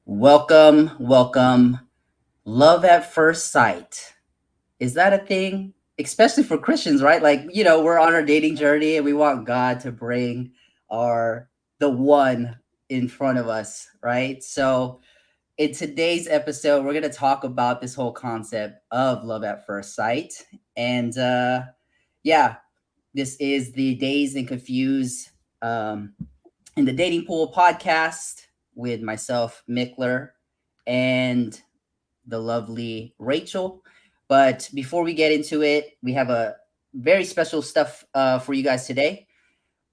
Welcome, welcome. Love at first sight. Is that a thing? Especially for Christians, right? We're on our dating journey and we want God to bring our the one in front of us, right? So, in today's episode, we're going to talk about this whole concept of love at first sight. And yeah, this is the Dazed and Confused um, in the Dating Pool podcast with myself, Mickler, and the lovely Rachel. But before we get into it, we have a very special stuff for you guys today.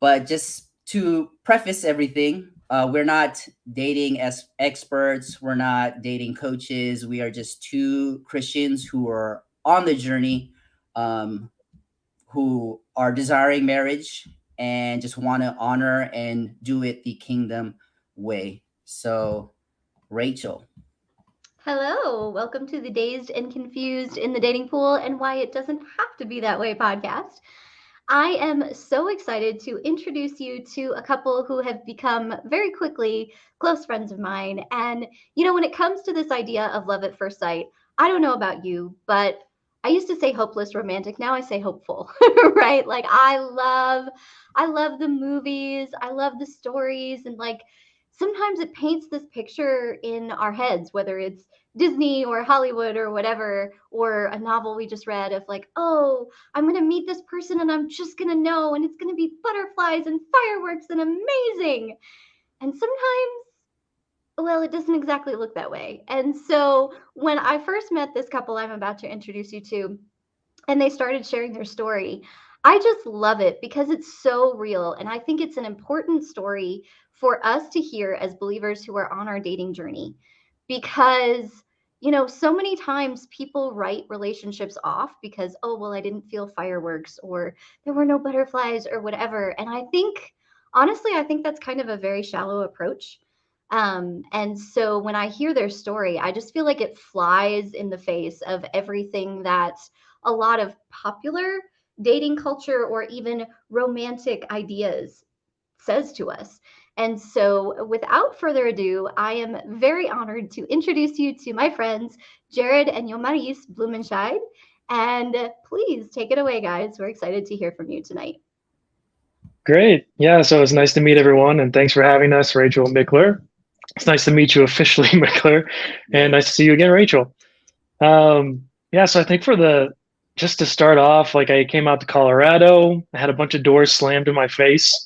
But just to preface everything, we're not dating as experts. We're not dating coaches. We are just two Christians who are on the journey, um, who are desiring marriage and just want to honor and do it the kingdom way. So, Rachel. Hello, welcome to the Dazed and Confused in the Dating Pool and Why It Doesn't Have to Be That Way podcast. I am so excited to introduce you to a couple who have become very quickly close friends of mine. And, when it comes to this idea of love at first sight, I don't know about you, but I used to say hopeless romantic. Now I say hopeful, right? Like I love the movies. I love the stories. And sometimes it paints this picture in our heads, whether it's Disney or Hollywood or whatever, or a novel we just read of oh, I'm going to meet this person and I'm just going to know, and it's going to be butterflies and fireworks and amazing. And sometimes, well, it doesn't exactly look that way. And so when I first met this couple I'm about to introduce you to, and they started sharing their story, I just love it because it's so real. And I think it's an important story for us to hear as believers who are on our dating journey. Because, so many times people write relationships off because, oh, well, I didn't feel fireworks or there were no butterflies or whatever. And I think, honestly, I think that's kind of a very shallow approach. And so when I hear their story, I just feel like it flies in the face of everything that a lot of popular dating culture or even romantic ideas says to us. And so, without further ado, I am very honored to introduce you to my friends, Jared and Jomaris Blumenscheid. And please take it away, guys. We're excited to hear from you tonight. Great. Yeah, so it's nice to meet everyone, and thanks for having us, Rachel Mickler. It's nice to meet you officially, Mickler, and nice to see you again, Rachel. Yeah, so I think just to start off, like I came out to Colorado, I had a bunch of doors slammed in my face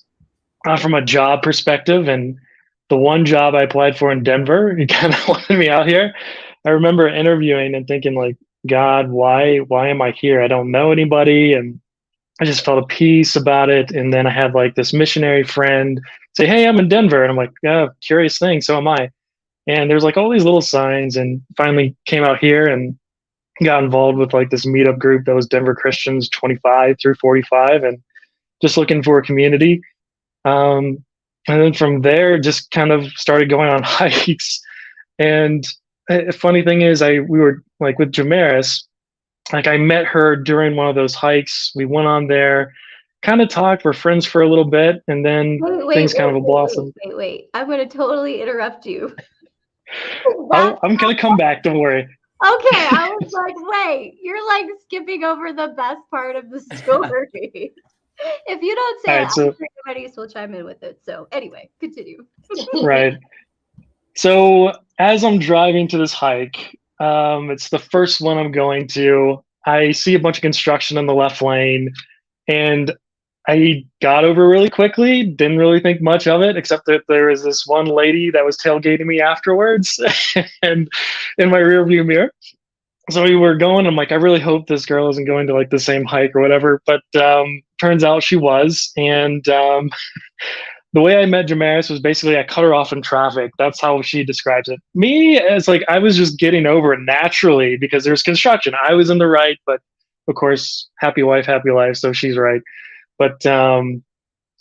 from a job perspective, and the one job I applied for in Denver, he kind of wanted me out here. I remember interviewing and thinking, like, God, why am I here? I don't know anybody, and I just felt a peace about it. And then I had like this missionary friend say, "Hey, I'm in Denver." And I'm like, "Yeah, curious thing. So am I." And there's like all these little signs, and finally came out here and got involved with like this meetup group that was Denver Christians 25 through 45 and just looking for a community. And then from there, just kind of started going on hikes. And a funny thing is, we were like with Jomaris, like I met her during one of those hikes. We went on there, kind of talked, we're friends for a little bit, and then Wait, wait, things wait, kind of wait, wait, blossomed. wait, wait. I'm going to totally interrupt you. That's I'm gonna come back, don't worry. okay. I was like, wait, you're like skipping over the best part of the story. If you don't All say it, right, I'm so sure everybody else will chime in with it. So anyway, continue. right. So as I'm driving to this hike, it's the first one I'm going to. I see a bunch of construction in the left lane, and I got over really quickly, didn't really think much of it, except that there was this one lady that was tailgating me afterwards and in my rearview mirror. So we were going, I'm like, I really hope this girl isn't going to like the same hike or whatever. But turns out she was. And the way I met Jomaris was basically I cut her off in traffic. That's how she describes it. Me, as like I was just getting over it naturally because there's construction. I was in the right, but of course, happy wife, happy life. So she's right. But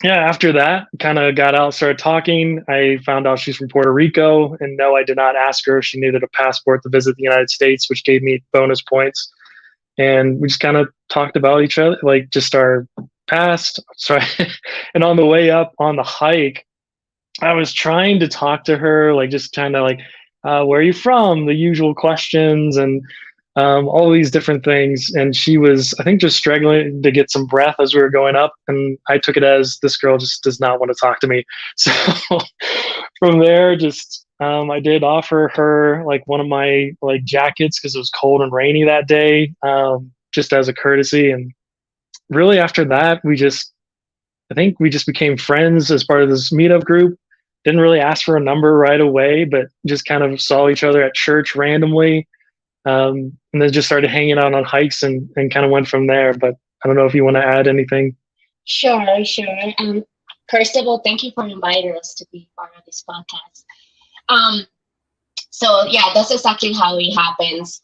yeah, after that, kind of got out, started talking. I found out she's from Puerto Rico, and no, I did not ask her if she needed a passport to visit the United States, which gave me bonus points. And we just kind of talked about each other, like just our past. Sorry. And on the way up on the hike, I was trying to talk to her, like just kind of like where are you from? The usual questions and all these different things. And she was, I think, just struggling to get some breath as we were going up. And I took it as this girl just does not want to talk to me. So from there, just I did offer her like one of my like jackets because it was cold and rainy that day, just as a courtesy. And really after that, I think we just became friends as part of this meetup group. Didn't really ask for a number right away, but just kind of saw each other at church randomly. And then just started hanging out on hikes and kind of went from there. But I don't know if you want to add anything. Sure, sure. First of all, thank you for inviting us to be part of this podcast. So yeah, that's exactly how it happens.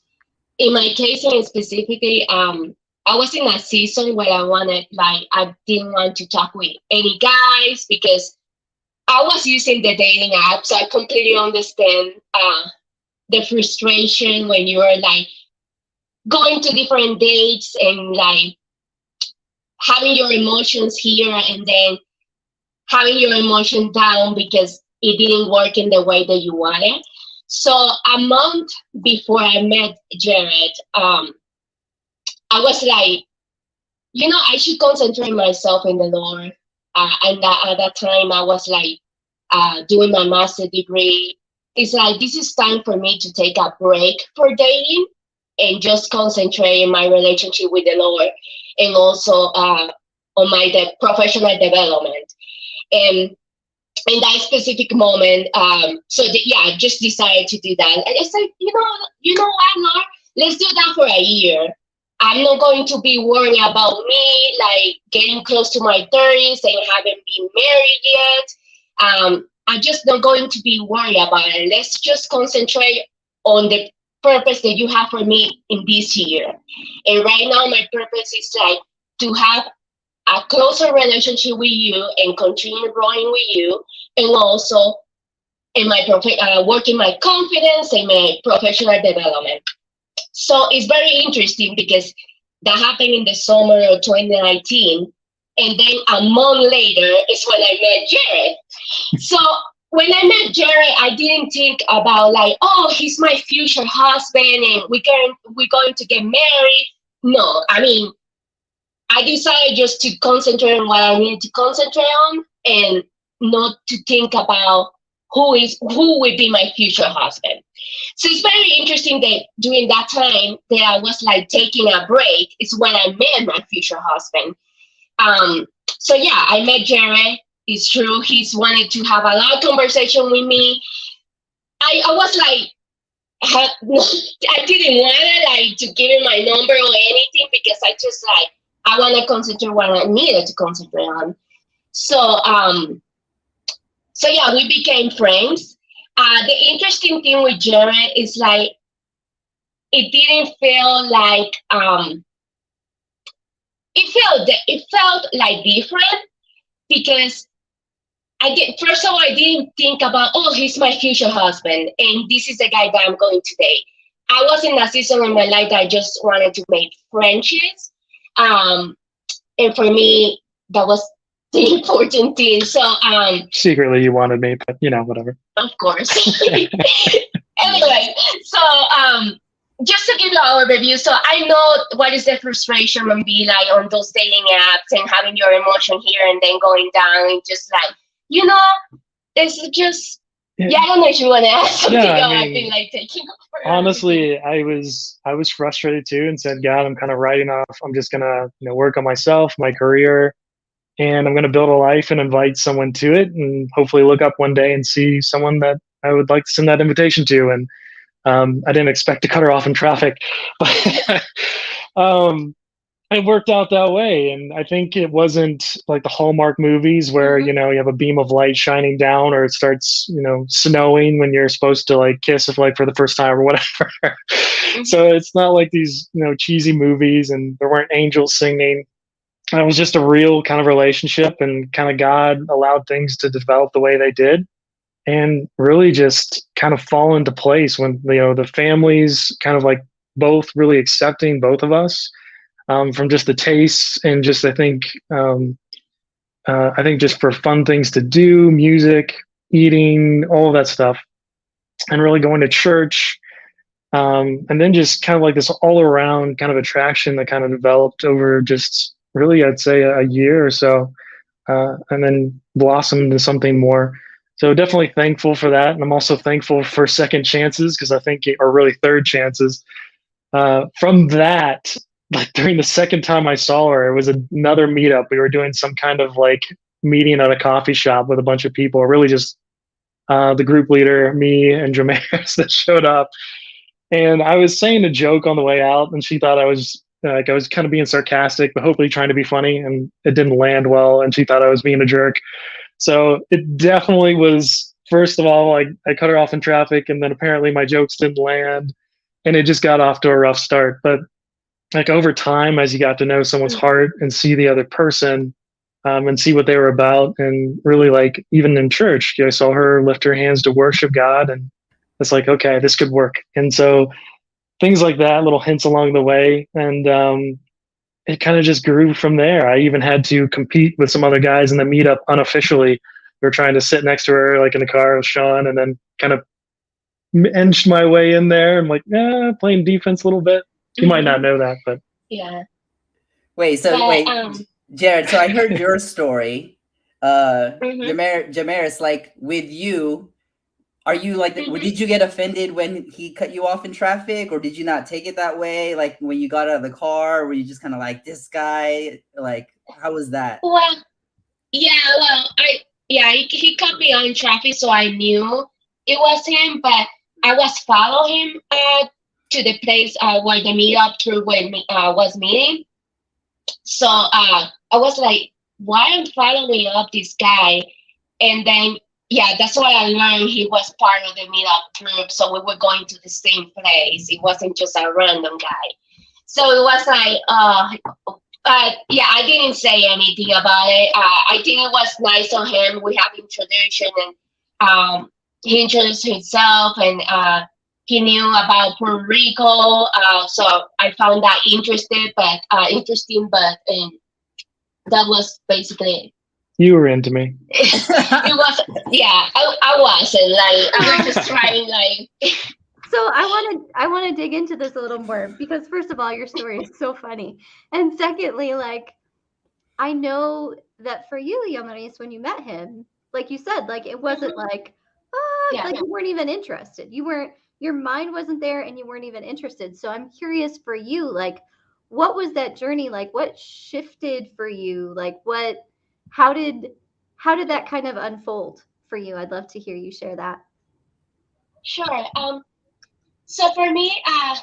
In my case, specifically, I was in a season where I didn't want to talk with any guys because I was using the dating app, so I completely understand the frustration when you are like going to different dates and like having your emotions here and then having your emotion down because it didn't work in the way that you wanted. So a month before I met Jared, I was like, I should concentrate myself in the Lord. And at that time, I was like doing my master's degree. It's like, this is time for me to take a break for dating and just concentrate in my relationship with the Lord and also on my professional development. And in that specific moment, I just decided to do that. And it's like, you know what, Lord, let's do that for a year. I'm not going to be worried about me, like getting close to my 30s and haven't been married yet. I'm just not going to be worried about it. Let's just concentrate on the purpose that you have for me in this year. And right now, my purpose is like to have a closer relationship with you and continue growing with you, and also in my working my confidence and my professional development. So it's very interesting because that happened in the summer of 2019. And then a month later is when I met Jared. So when I met Jared, I didn't think about like, oh, he's my future husband and we're going to get married. No, I mean, I decided just to concentrate on what I needed to concentrate on and not to think about who would be my future husband. So it's very interesting that during that time that I was like taking a break is when I met my future husband. So yeah, I met Jared. It's true. He's wanted to have a lot of conversation with me. I was like, I didn't want to give him my number or anything because I just like, I want to concentrate what I needed to concentrate on. So yeah, we became friends. The interesting thing with Jared is like, it didn't feel like, it felt like different because first of all, I didn't think about, oh, he's my future husband and this is the guy that I'm going to date. I was in a season in my life that I just wanted to make friendships. And for me, that was the important thing. So secretly you wanted me, but whatever. Of course. Anyway, so just to give you an overview, so I know what is the frustration and be like on those dating apps and having your emotion here and then going down and just like, it's just, I don't know if you want to ask something. I feel like taking over. Honestly, I was frustrated too and said, God, I'm kind of writing off. I'm just gonna work on myself, my career, and I'm gonna build a life and invite someone to it, and hopefully look up one day and see someone that I would like to send that invitation to. And I didn't expect to cut her off in traffic, but it worked out that way. And I think it wasn't like the Hallmark movies where, you have a beam of light shining down or it starts, snowing when you're supposed to like kiss if like for the first time or whatever. So it's not like these, cheesy movies and there weren't angels singing. It was just a real kind of relationship and kind of God allowed things to develop the way they did. And really just kind of fall into place when, the families kind of like both really accepting both of us. From just the tastes and just I think just for fun things to do, music, eating, all of that stuff. and really going to church. And then just kind of like this all around kind of attraction that kind of developed over just really, I'd say, a year or so, and then blossomed into something more. So definitely thankful for that. And I'm also thankful for second chances, because I think, or really third chances. From that, like during the second time I saw her, it was another meetup. We were doing some kind of like meeting at a coffee shop with a bunch of people, really just the group leader, me, and Jomaris that showed up. And I was saying a joke on the way out, and she thought I was like, I was kind of being sarcastic, but hopefully trying to be funny, and it didn't land well, and she thought I was being a jerk. So it definitely was, first of all, like I cut her off in traffic, and then apparently my jokes didn't land, and it just got off to a rough start. But like over time, as you got to know someone's heart and see the other person, and see what they were about, and really like even in church, I saw her lift her hands to worship God, and it's like, okay, this could work. And so things like that, little hints along the way, and it kind of just grew from there. I even had to compete with some other guys in the meetup unofficially. We were trying to sit next to her, like in the car with Sean, and then kind of inched my way in there. I'm like, playing defense a little bit. You might not know that, but Yeah. Wait, Jared. So I heard your story. Jomaris, like with you, are you like, did you get offended when he cut you off in traffic, or did you not take it that way? Like when you got out of the car, were you just kind of like, this guy? Like, how was that? Well, he cut me on traffic, so I knew it was him, but I was following him to the place where the meetup through when was meeting. So I was like, why am I following up this guy? And then, that's why I learned he was part of the meetup group. So we were going to the same place. It wasn't just a random guy. So it was like, I didn't say anything about it. I think it was nice on him. We have introduction, and he introduced himself, and he knew about Puerto Rico. So I found that interesting, but that was basically it. You were into me. It was, I wasn't like, I was just trying like. So I want to dig into this a little more, because first of all, your story is so funny, and secondly, like I know that for you, Jomaris, when you met him, like you said, like it wasn't like like you weren't even interested. Your mind wasn't there, and you weren't even interested. So I'm curious for you, like what was that journey like? What shifted for you? Like how did that kind of unfold for you? I'd love to hear you share that. Sure. So for me, I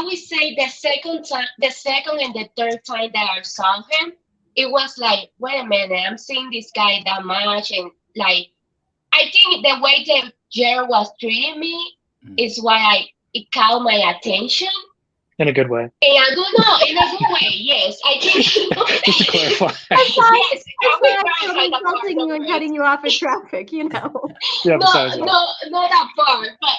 would say the second and the third time that I saw him, it was like, wait a minute, I'm seeing this guy that much, and like, I think the way that Jared was treating me is why it caught my attention. In a good way. In a good way, yes. I think. Just to clarify. Yes, I'm insulting you and cutting you off in traffic, you know. Yeah, no, not that far. But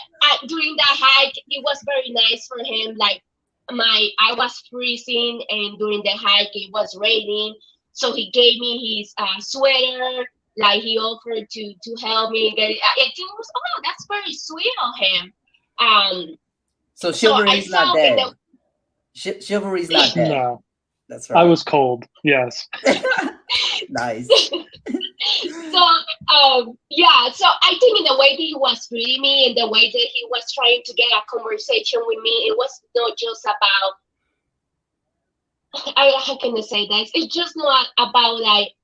during that hike, it was very nice for him. Like I was freezing, and during the hike, it was raining. So he gave me his sweater. Like he offered to help me get it. I think it was, that's very sweet of him. So chivalry's not dead. Chivalry's not dead. No, that's right. I was cold. Yes. Nice. So so I think in the way that he was treating me, and the way that he was trying to get a conversation with me, it was not just about. How can I say that? It's just not about like,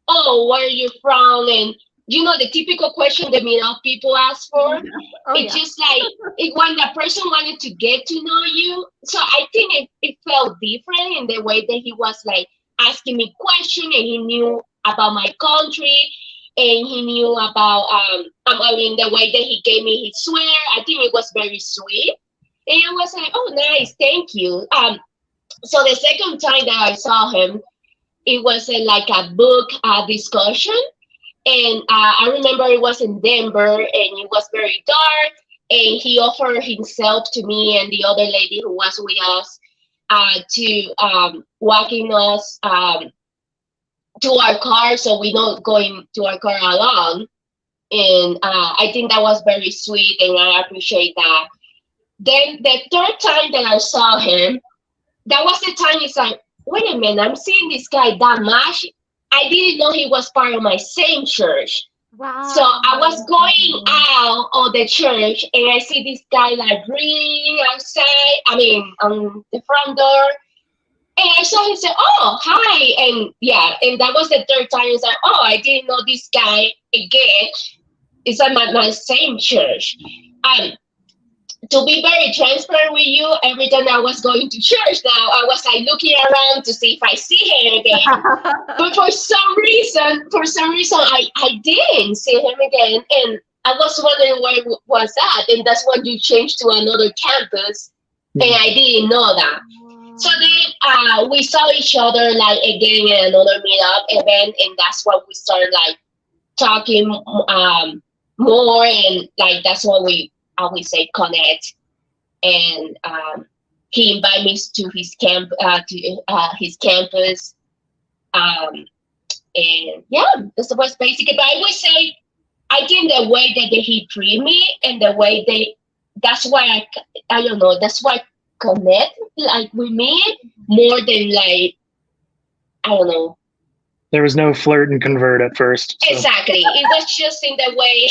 where are you from, and the typical question that people ask for. Just like when the person wanted to get to know you. So I think it felt different in the way that he was like asking me questions, and he knew about my country, and he knew about the way that he gave me his swear. I think it was very sweet, and I was like, oh, nice, thank you. So the second time that I saw him, it was like a book discussion. And I remember it was in Denver, and it was very dark, and he offered himself to me and the other lady who was with us to walking us to our car, so we don't going to our car alone. And I think that was very sweet, and I appreciate that. Then the third time that I saw him, that was the time it's like, wait a minute, I'm seeing this guy that much. I didn't know he was part of my same church. So Wow. I was going out of the church and I see this guy like reading outside, I mean, on the front door. And I saw him say, oh, hi. And yeah, and that was the third time. It's like, oh, I didn't know this guy again. It's like my same church. Um, to be very transparent with you, every time I was going to church now, I was like looking around to see if I see him again. But for some reason, I didn't see him again. And I was wondering where was that. And that's when you changed to another campus. And I didn't know that. So then we saw each other like again in another meetup event. And that's when we started like talking more. And like that's when we always say connect. And he invited me to his his campus. And yeah, this was basically. But I would say, I think the way that he treat me and the way that's why I don't know. That's why I connect like with me more than like I don't know. There was no flirt and convert at first. So. Exactly, it was just in the way.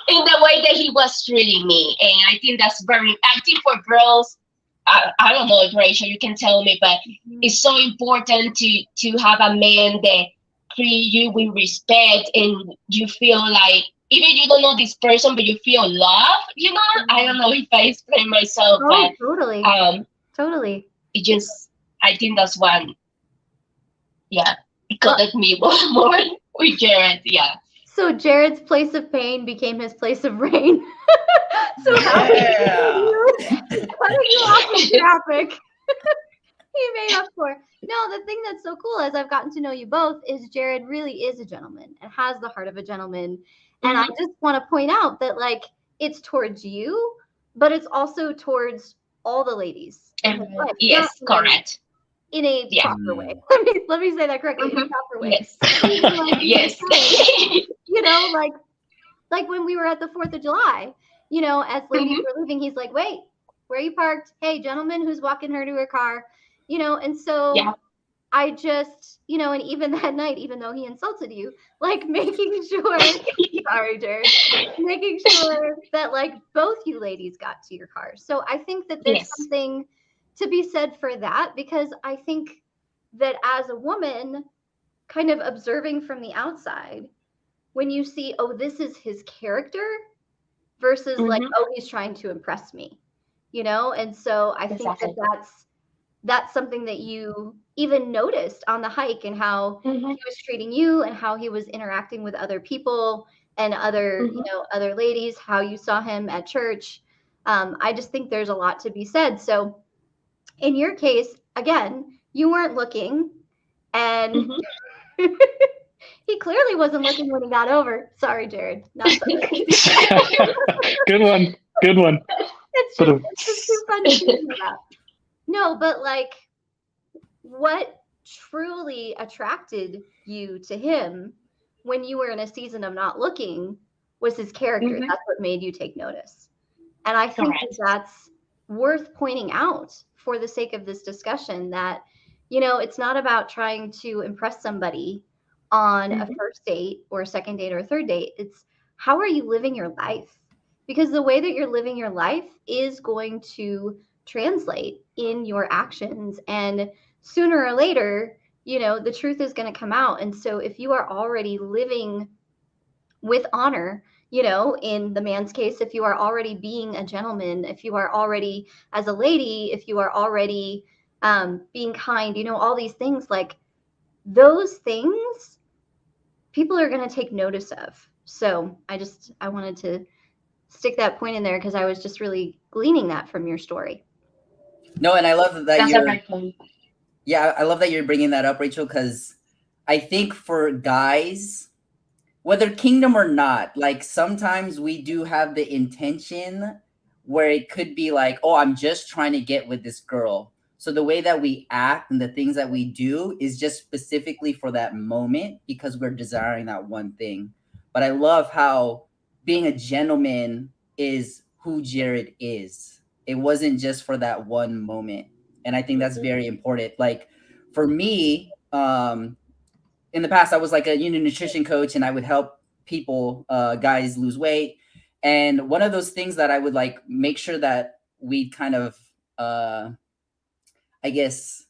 In the way that he was treating me. And I think that's very, I think for girls, I don't know if Rachel, you can tell me, but it's so important to have a man that treat you with respect and you feel like, even you don't know this person, but you feel love, you know? I don't know if I explain myself, but totally. Totally. It just, I think that's one, yeah, it connected me more with Jared, yeah. So Jared's place of pain became his place of rain. So cutting you off the traffic, he made up for. No, the thing that's so cool as I've gotten to know you both is Jared really is a gentleman and has the heart of a gentleman. And I just want to point out that like it's towards you, but it's also towards all the ladies. Yes, correct. In a proper way. Let me say that correctly. In a proper way. Yes. Yes. You know, like when we were at the 4th of July, you know, as ladies were leaving, he's like, wait, where are you parked? Hey, gentleman, who's walking her to her car? You know, and so I just, you know, and even that night, even though he insulted you, like making sure, sorry, Jared, making sure that like both you ladies got to your cars. So I think that there's something to be said for that, because I think that as a woman kind of observing from the outside, when you see, oh, this is his character versus like, oh, he's trying to impress me, you know? And so I think that that's something that you even noticed on the hike and how he was treating you and how he was interacting with other people and other, you know, other ladies, how you saw him at church. I just think there's a lot to be said. So in your case, again, you weren't looking and he clearly wasn't looking when he got over. Sorry, Jared. Not sorry. Good one. It's just too fun to think about. No, but like what truly attracted you to him when you were in a season of not looking was his character. That's what made you take notice. And I think that's worth pointing out for the sake of this discussion, that, you know, it's not about trying to impress somebody on a first date or a second date or a third date. It's how are you living your life? Because the way that you're living your life is going to translate in your actions. And sooner or later, you know, the truth is going to come out. And so if you are already living with honor, you know, in the man's case, if you are already being a gentleman, if you are already as a lady, if you are already being kind, you know, all these things, like those things people are going to take notice of. So I wanted to stick that point in there because I was just really gleaning that from your story. No, and I love that I love that you're bringing that up, Rachel, because I think for guys, whether kingdom or not, like sometimes we do have the intention where it could be like, oh, I'm just trying to get with this girl. So the way that we act and the things that we do is just specifically for that moment because we're desiring that one thing. but I love how being a gentleman is who Jared is. It wasn't just for that one moment. And I think that's very important. Like for me, in the past, I was like a nutrition coach, and I would help people, guys, lose weight. And one of those things that I would like make sure that we kind of, I guess,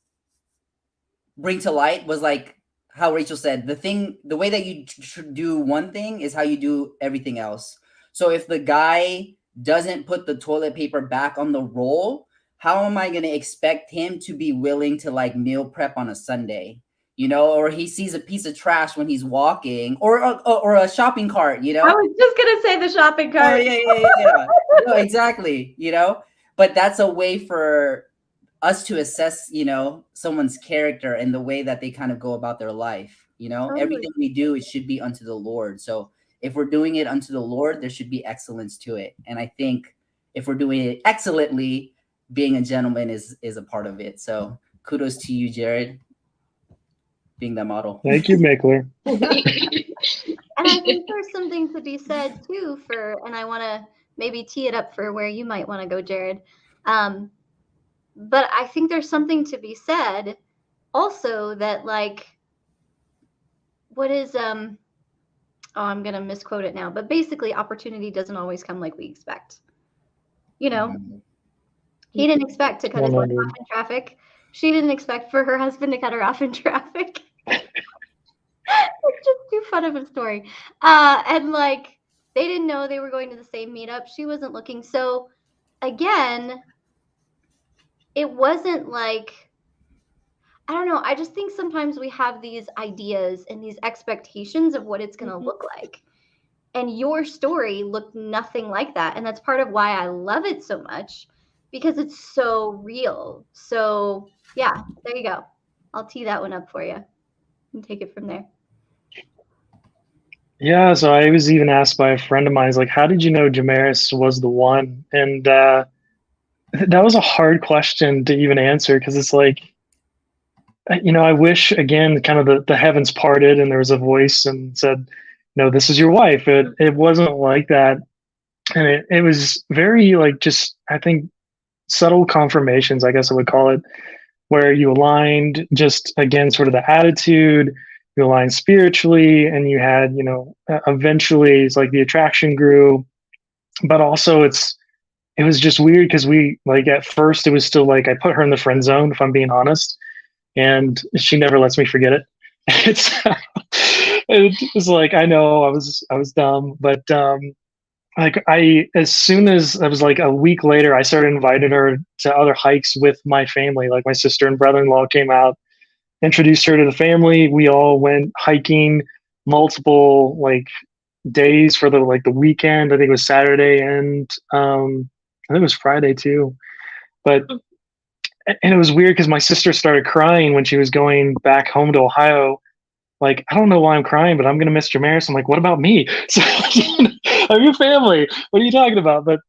bring to light was like how Rachel said, the way that you do one thing is how you do everything else. So if the guy doesn't put the toilet paper back on the roll, how am I going to expect him to be willing to like meal prep on a Sunday? Or he sees a piece of trash when he's walking, or a shopping cart. I was just gonna say the shopping Oh cart. yeah. No, exactly. But that's a way for us to assess, someone's character and the way that they kind of go about their life. Totally. Everything we do, it should be unto the Lord. So if we're doing it unto the Lord, there should be excellence to it. And I think if we're doing it excellently, being a gentleman is a part of it. So kudos to you, Jared, being that model. Thank you, Mickler. And I think there's something to be said too and I want to maybe tee it up for where you might want to go, Jared. But I think there's something to be said also that like, what is, I'm going to misquote it now, but basically opportunity doesn't always come like we expect. He didn't expect to cut his wife off in traffic. She didn't expect for her husband to cut her off in traffic. It's just too fun of a story. And like, they didn't know they were going to the same meetup. She wasn't looking. So again, it wasn't like, I don't know. I just think sometimes we have these ideas and these expectations of what it's going to look like. And your story looked nothing like that. And that's part of why I love it so much, because it's so real. So yeah, there you go. I'll tee that one up for you and take it from there. Yeah, so I was even asked by a friend of mine, he's like, how did you know Jomaris was the one? And that was a hard question to even answer, because it's like, I wish, again, kind of the heavens parted and there was a voice and said, no, this is your wife. It wasn't like that. And it was very like, just, I think, subtle confirmations, I guess I would call it, where you aligned just, again, sort of the attitude, you aligned spiritually, and you had, eventually it's like the attraction grew, but also it was just weird because we, like, at first it was still like, I put her in the friend zone, if I'm being honest, and she never lets me forget it. It was like, I know I was dumb, but like as soon as I was like a week later, I started inviting her to other hikes with my family. Like my sister and brother-in-law came out, introduced her to the family. We all went hiking multiple like days for the weekend. I think it was Saturday and I think it was Friday too. But and it was weird because my sister started crying when she was going back home to Ohio. Like, I don't know why I'm crying, but I'm gonna miss Jomaris. I'm like, what about me? So I'm your family. What are you talking about? But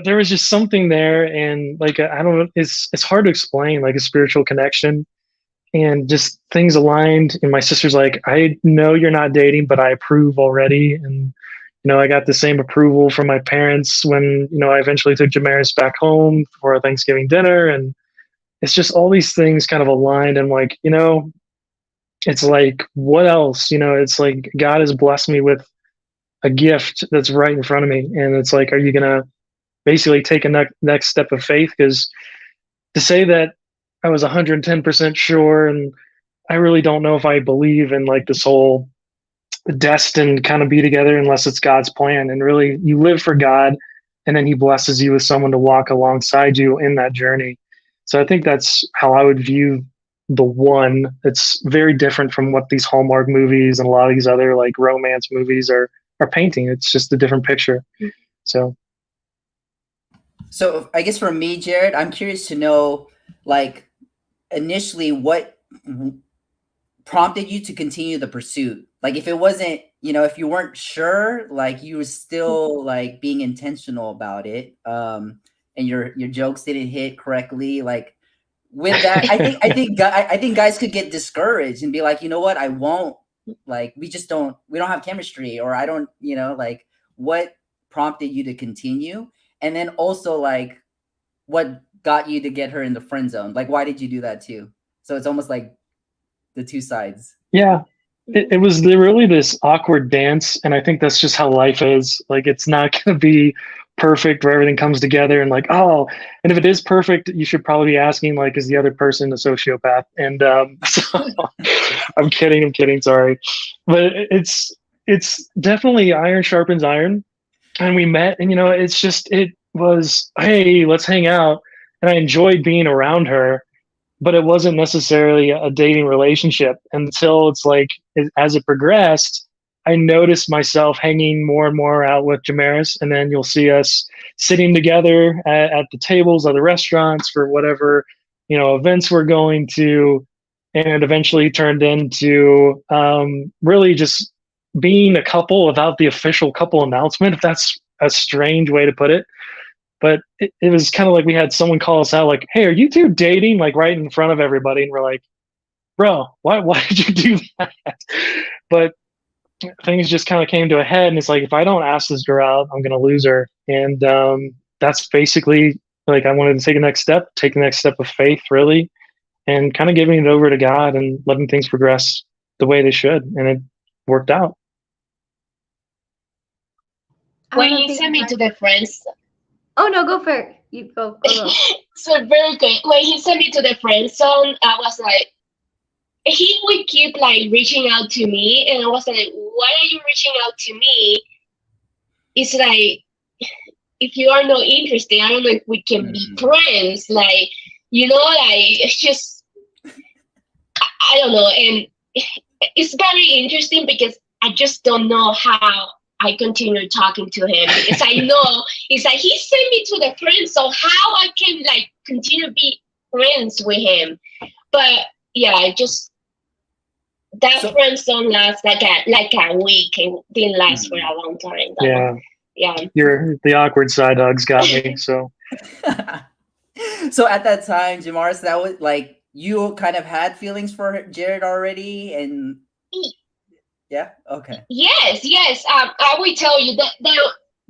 there was just something there, and like I don't know, it's hard to explain, like a spiritual connection, and just things aligned. And my sister's like, I know you're not dating, but I approve already. And I got the same approval from my parents when I eventually took Jomaris back home for our Thanksgiving dinner, and it's just all these things kind of aligned. And like it's like, what else? It's like God has blessed me with a gift that's right in front of me. And it's like, are you going to basically take a next step of faith? Because to say that I was 110% sure, and I really don't know if I believe in like this whole destined kind of be together unless it's God's plan. And really, you live for God, and then he blesses you with someone to walk alongside you in that journey. So I think that's how I would view the one. It's very different from what these Hallmark movies and a lot of these other like romance movies are painting. It's just a different picture. So I guess for me, Jared, I'm curious to know, like, initially what prompted you to continue the pursuit. Like, if it wasn't, if you weren't sure, like you were still like being intentional about it, and your jokes didn't hit correctly, like with that, I think guys could get discouraged and be like, you know what, I won't like we don't have chemistry, or I don't, like what prompted you to continue? And then also like what got you to get her in the friend zone? Like why did you do that too? So it's almost like the two sides. Yeah. It was really this awkward dance. And I think that's just how life is. Like, it's not going to be perfect where everything comes together and like, oh, and if it is perfect, you should probably be asking, like, is the other person a sociopath? And so I'm kidding. Sorry. But it's definitely iron sharpens iron. And we met, and, it was, hey, let's hang out. And I enjoyed being around her, but it wasn't necessarily a dating relationship until it's like, as it progressed, I noticed myself hanging more and more out with Jomaris, and then you'll see us sitting together at the tables of the restaurants for whatever events we're going to, and it eventually turned into really just being a couple without the official couple announcement, if that's a strange way to put it. But it was kind of like we had someone call us out, like, hey, are you two dating? Like right in front of everybody. And we're like, bro, why did you do that? But things just kind of came to a head. And it's like, if I don't ask this girl out, I'm going to lose her. And that's basically like, I wanted to take the next step of faith, really, and kind of giving it over to God and letting things progress the way they should. And it worked out. When he sent me to the friends. Oh no, go for it. You go. So very good. When he sent me to the friend zone, I was like, he would keep like reaching out to me, and I was like, why are you reaching out to me? It's like, if you are not interested, I don't know if we can be friends. Like, like it's just, I don't know. And it's very interesting because I just don't know how I continue talking to him, because I know it's like he sent me to the friend, so how I can like continue to be friends with him. But yeah, friend zone lasts like a week and didn't last for a long time. Yeah. The awkward side hugs got me. So so at that time, Jomaris, that was like you kind of had feelings for Jared already, and yeah, okay. Yes. I will tell you that the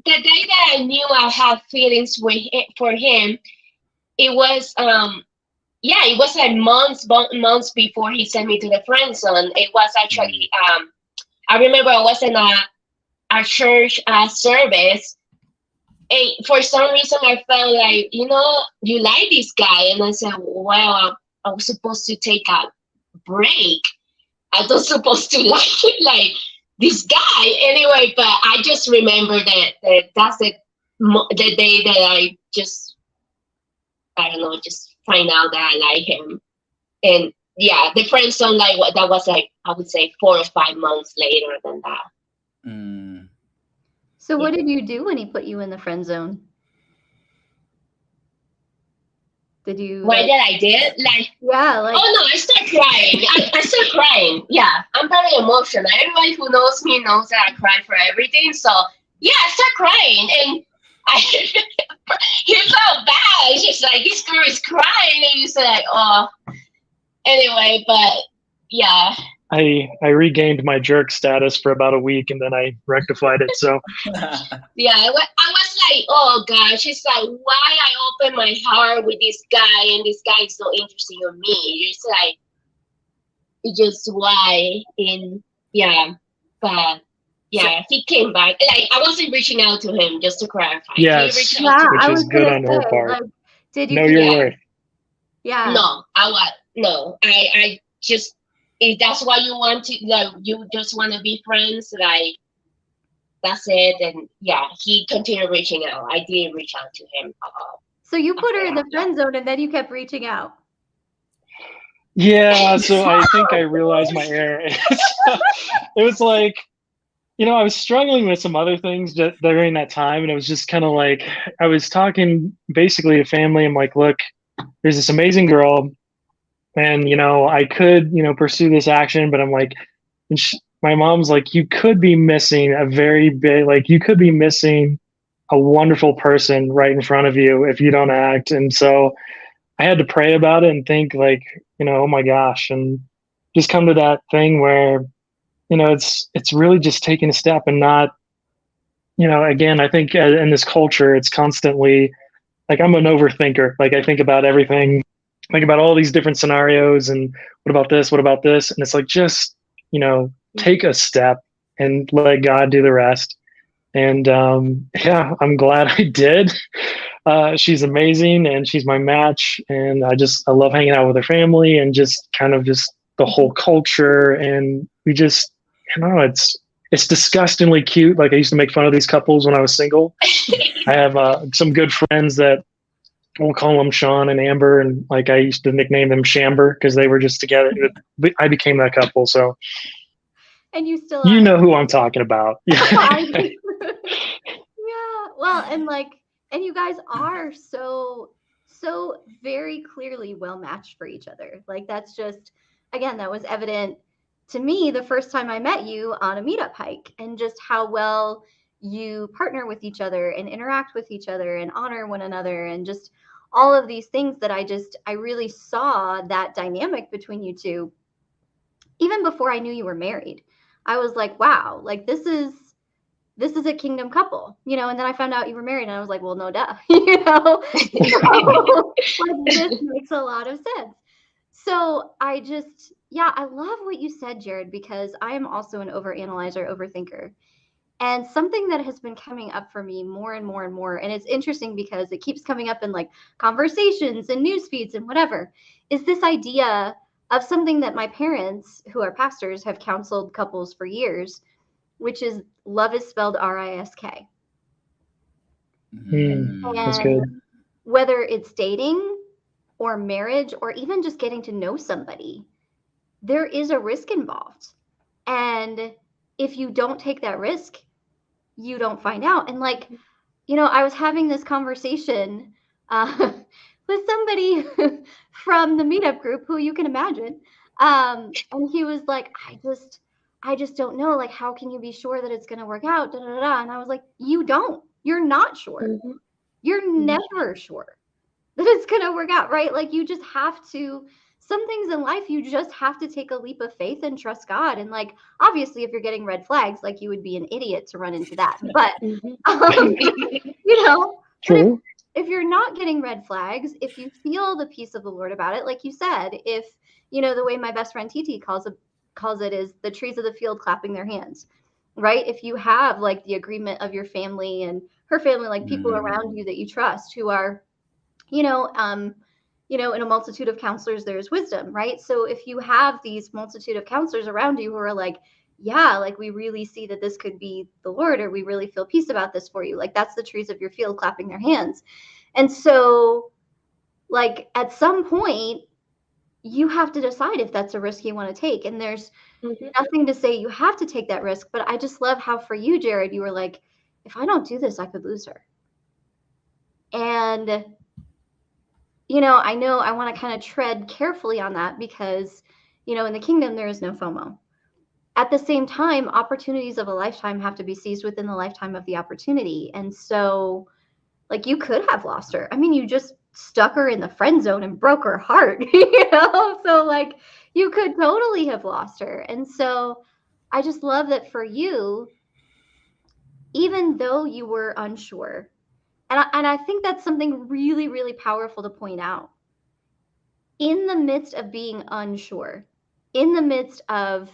day that I knew I had feelings for him, it was it was like months before he sent me to the friend zone. It was actually I remember I was in a church service, and for some reason I felt like, you like this guy, and I said, well, I was supposed to take a break. I was supposed to like this guy anyway, but I just remember that's the day that I just, I don't know, just find out that I like him. And yeah, the friend zone, like that was like, I would say 4 or 5 months later than that. So what did you do when he put you in the friend zone? Did you? What did I did? Like, yeah, like. Oh no, I start crying. I start crying. Yeah, I'm very emotional. Everybody who knows me knows that I cry for everything. So yeah, I start crying, and he felt bad. It's just like, this girl is crying, and you say like, oh. Anyway, but yeah. I regained my jerk status for about a week, and then I rectified it. So yeah, I was like, oh gosh, it's like, why I open my heart with this guy, and this guy is not interested in me. It's like, it's just why. And yeah, but yeah, he came back. Like, I wasn't reaching out to him, just to clarify. Yes, which is good on her part. Like, did you? Know your worth. Yeah. No, I just. If that's what you want to, like, you just want to be friends, like, that's it. And yeah, he continued reaching out. I didn't reach out to him at all. So you put her in the friend zone, and then you kept reaching out. Yeah, so I think I realized my error. It was like, I was struggling with some other things during that time, and it was just kind of like, I was talking basically to family. I'm like, look, there's this amazing girl, and, I could, pursue this action, but I'm like, my mom's like, you could be missing you could be missing a wonderful person right in front of you if you don't act. And so I had to pray about it and think like, oh my gosh, and just come to that thing where it's really just taking a step and not, again, I think in this culture, it's constantly like, I'm an overthinker. Like, I think about everything, think about all these different scenarios and what about this? What about this? And it's like, just, take a step and let God do the rest. And yeah, I'm glad I did. She's amazing and she's my match. And I love hanging out with her family and just kind of just the whole culture. And we just, it's disgustingly cute. Like, I used to make fun of these couples when I was single. I have some good friends that we'll call them Sean and Amber. And like, I used to nickname them Shamber because they were just together. I became that couple. So, and you still you are. know who I'm talking about. Yeah. Well, and you guys are so very clearly well matched for each other. Like, that's just, again, that was evident to me the first time I met you on a meetup hike, and just how well you partner with each other and interact with each other and honor one another, and just all of these things that I really saw that dynamic between you two even before I knew you were married. I was like, wow, like this is a kingdom couple, and then I found out you were married and I was like, well, no duh, So, like, this makes a lot of sense. So I love what you said, Jared, because I am also an overanalyzer, overthinker. And something that has been coming up for me more and more and more, and it's interesting because it keeps coming up in like conversations and news feeds and whatever, is this idea of something that my parents, who are pastors, have counseled couples for years, which is love is spelled R-I-S-K. That's And good. whether it's dating or marriage or even just getting to know somebody, there is a risk involved. And if you don't take that risk, you don't find out. And like, I was having this conversation with somebody from the meetup group who you can imagine. And he was like, I just don't know. Like, how can you be sure that it's going to work out? Da, da, da, da. And I was like, you're not sure. Mm-hmm. You're never sure that it's going to work out, right? Like, you just have to, some things in life, you just have to take a leap of faith and trust God. And like, obviously, if you're getting red flags, like, you would be an idiot to run into that. But, True. but if you're not getting red flags, if you feel the peace of the Lord about it, like you said, if, the way my best friend Titi calls it is the trees of the field clapping their hands, right? If you have like the agreement of your family and her family, like people around you that you trust who are, in a multitude of counselors, there's wisdom, right? So if you have these multitude of counselors around you who are like, yeah, like, we really see that this could be the Lord, or we really feel peace about this for you, like, that's the trees of your field clapping their hands. And so, like, at some point, you have to decide if that's a risk you want to take. And there's nothing to say you have to take that risk. But I just love how for you, Jared, you were like, if I don't do this, I could lose her. And, I know I want to kind of tread carefully on that because, in the kingdom, there is no FOMO. At the same time, opportunities of a lifetime have to be seized within the lifetime of the opportunity. And so, like, you could have lost her. I mean, you just stuck her in the friend zone and broke her heart, So, like, you could totally have lost her. And so I just love that for you, even though you were unsure, and I think that's something really, really powerful to point out. In the midst of being unsure, in the midst of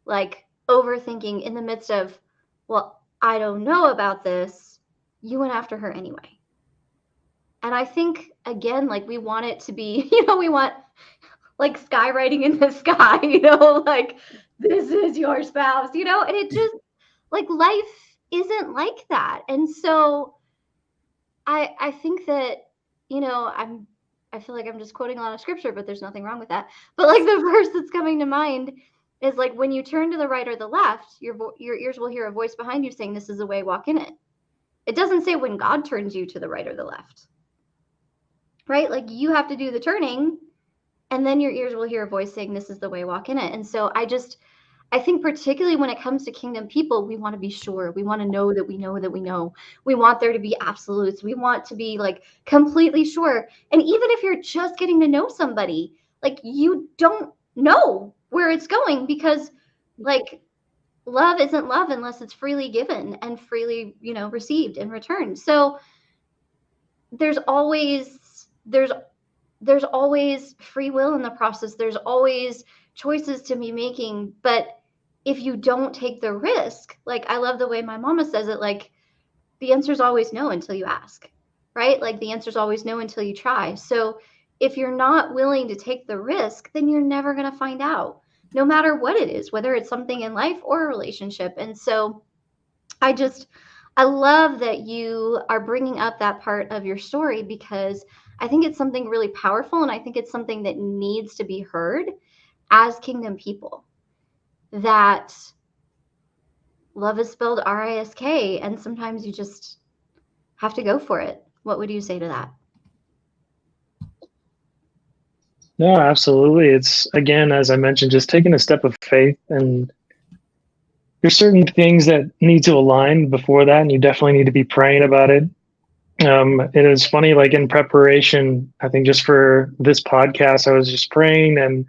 like overthinking, in the midst of, well, I don't know about this, you went after her anyway. And I think, again, like, we want it to be, we want like skywriting in the sky, like, this is your spouse, and it just, like, life isn't like that. And so I think that, I feel like I'm just quoting a lot of scripture, but there's nothing wrong with that. But like, the verse that's coming to mind is like, when you turn to the right or the left, your ears will hear a voice behind you saying, this is the way, walk in it. It doesn't say when God turns you to the right or the left, right? Like, you have to do the turning, and then your ears will hear a voice saying, this is the way, walk in it. And so I think particularly when it comes to kingdom people, we want to be sure. We want to know that we know that we know. We want there to be absolutes. We want to be like completely sure. And even if you're just getting to know somebody, like, you don't know where it's going because, like, love isn't love unless it's freely given and freely, received in return. So there's always free will in the process. There's always choices to be making. But if you don't take the risk, like I love the way my mama says it, like the answer is always no until you ask, right? Like the answer is always no until you try. So if you're not willing to take the risk, then you're never going to find out, no matter what it is, whether it's something in life or a relationship. And so I love that you are bringing up that part of your story, because I think it's something really powerful, and I think it's something that needs to be heard as kingdom people, that love is spelled RISK, and sometimes you just have to go for it. What would you say to that? No, absolutely. It's, again, as I mentioned, just taking a step of faith, and there's certain things that need to align before that, and you definitely need to be praying about it. It is funny, like in preparation, I think just for this podcast, I was just praying, and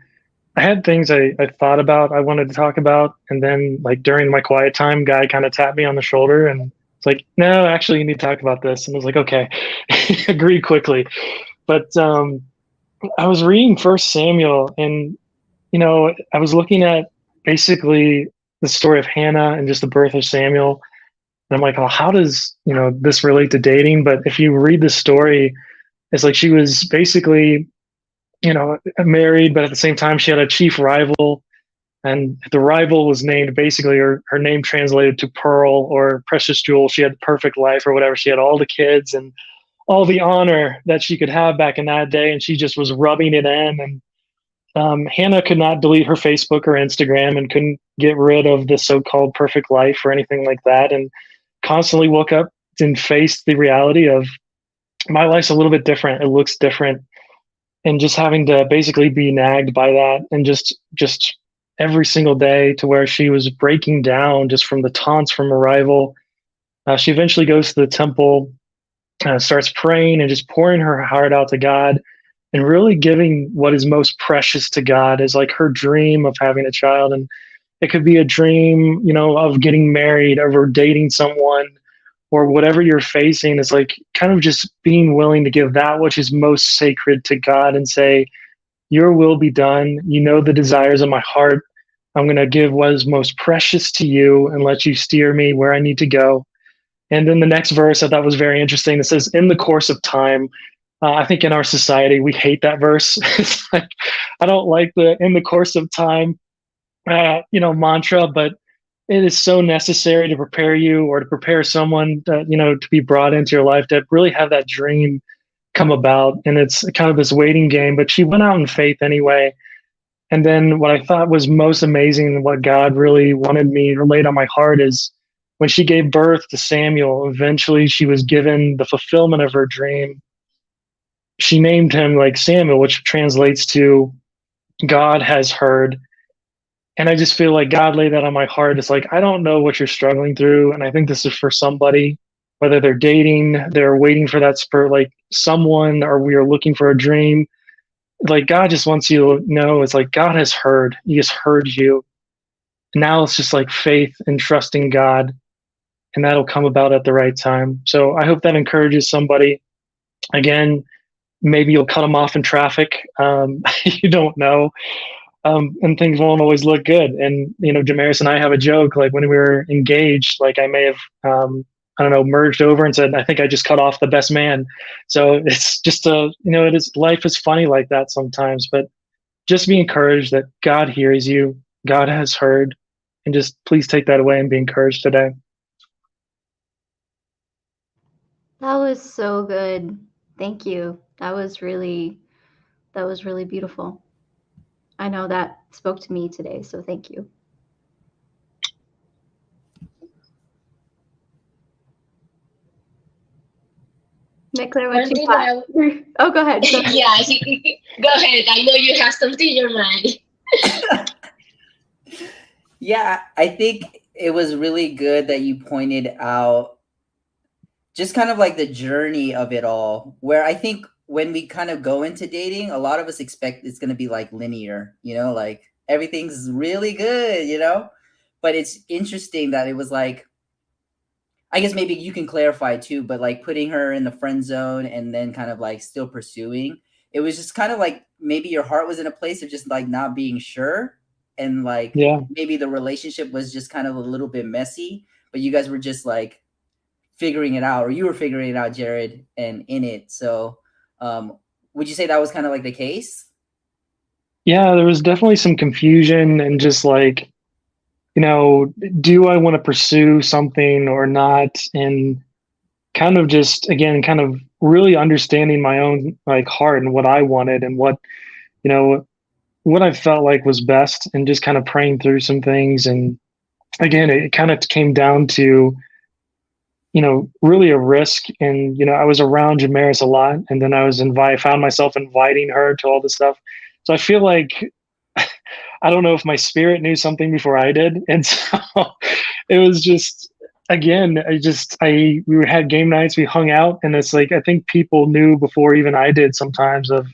I had things I thought about, I wanted to talk about. And then like during my quiet time, guy kind of tapped me on the shoulder and it's like, no, actually you need to talk about this. And I was like, okay, agree quickly. But I was reading First Samuel, and I was looking at basically the story of Hannah and just the birth of Samuel. And I'm like, oh, how does, this relate to dating? But if you read the story, it's like she was basically, married, but at the same time, she had a chief rival. And the rival was named, basically, her name translated to pearl or precious jewel. She had the perfect life or whatever. She had all the kids and all the honor that she could have back in that day. And she just was rubbing it in. And Hannah could not delete her Facebook or Instagram and couldn't get rid of the so-called perfect life or anything like that. And constantly woke up and faced the reality of, my life's a little bit different. It looks different. And just having to basically be nagged by that, and just every single day, to where she was breaking down just from the taunts from a rival. She eventually goes to the temple, starts praying and just pouring her heart out to God, and really giving what is most precious to God, is like her dream of having a child. And it could be a dream, of getting married or dating someone, or whatever you're facing. Is like kind of just being willing to give that which is most sacred to God and say, your will be done. You know the desires of my heart. I'm going to give what is most precious to you and let you steer me where I need to go. And then the next verse I thought was very interesting. It says, in the course of time. I think in our society, we hate that verse. It's like, I don't like the in the course of time, mantra, but it is so necessary to prepare you, or to prepare someone that, to be brought into your life, to really have that dream come about. And it's kind of this waiting game, but she went out in faith anyway. And then what I thought was most amazing, what God really wanted me to lay on my heart, is when she gave birth to Samuel, eventually she was given the fulfillment of her dream. She named him like Samuel, which translates to God has heard. And I just feel like God laid that on my heart. It's like, I don't know what you're struggling through. And I think this is for somebody, whether they're dating, they're waiting for that spur, like someone, or we are looking for a dream. Like God just wants you to know, it's like God has heard. He has heard you. Now it's just like faith and trusting God, and that'll come about at the right time. So I hope that encourages somebody. Again, maybe you'll cut them off in traffic. You don't know. And things won't always look good. And, Jomaris and I have a joke, like when we were engaged, like I may have, I don't know, merged over and said, I think I just cut off the best man. So it's just it is, life is funny like that sometimes, but just be encouraged that God hears you, God has heard, and just please take that away and be encouraged today. That was so good. Thank you. That was really beautiful. I know that spoke to me today, so thank you. Mickler, what you got? Oh, go ahead. Go ahead. Yeah, go ahead. I know you have something in your mind. Yeah, I think it was really good that you pointed out just kind of like the journey of it all, where I think when we kind of go into dating, a lot of us expect it's going to be like linear, like everything's really good, but it's interesting that it was like, I guess maybe you can clarify too, but like putting her in the friend zone and then kind of like still pursuing. It was just kind of like maybe your heart was in a place of just like not being sure, and like Yeah. maybe the relationship was just kind of a little bit messy, but you guys were just like figuring it out, or you were figuring it out, Jared, and in it. So, would you say that was kind of like the case? Yeah, there was definitely some confusion and just like, do I want to pursue something or not? And kind of just, again, kind of really understanding my own like heart and what I wanted and you know, what I felt like was best, and just kind of praying through some things. And again, it kind of came down to, really a risk. And, I was around Jomaris a lot, and then found myself inviting her to all this stuff. So I feel like, I don't know if my spirit knew something before I did. And so it was just, again, we had game nights, we hung out, and it's like, I think people knew before even I did sometimes of,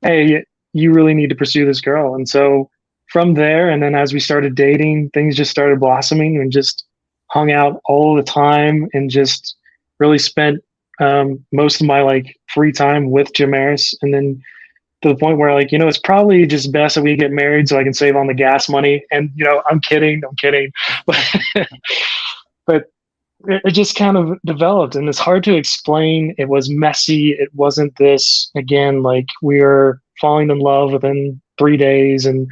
hey, you really need to pursue this girl. And so from there, and then as we started dating, things just started blossoming, and just hung out all the time, and just really spent most of my like free time with Jomaris. And then to the point where, like, it's probably just best that we get married so I can save on the gas money. And, I'm kidding. But, but it just kind of developed, and it's hard to explain. It was messy. It wasn't this, again, like we were falling in love within 3 days, and,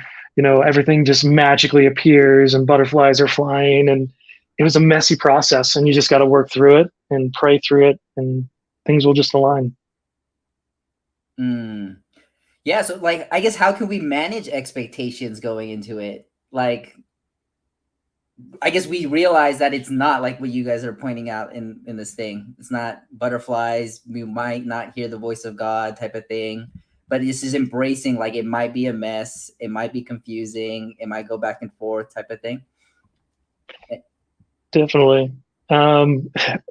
everything just magically appears and butterflies are flying. And it was a messy process, and you just got to work through it and pray through it, and things will just align. Yeah, so like I guess how can we manage expectations going into it? Like, I guess we realize that it's not like what you guys are pointing out in this thing. It's not butterflies. We might not hear the voice of God type of thing, but this is embracing like it might be a mess, it might be confusing, it might go back and forth type of thing. Definitely.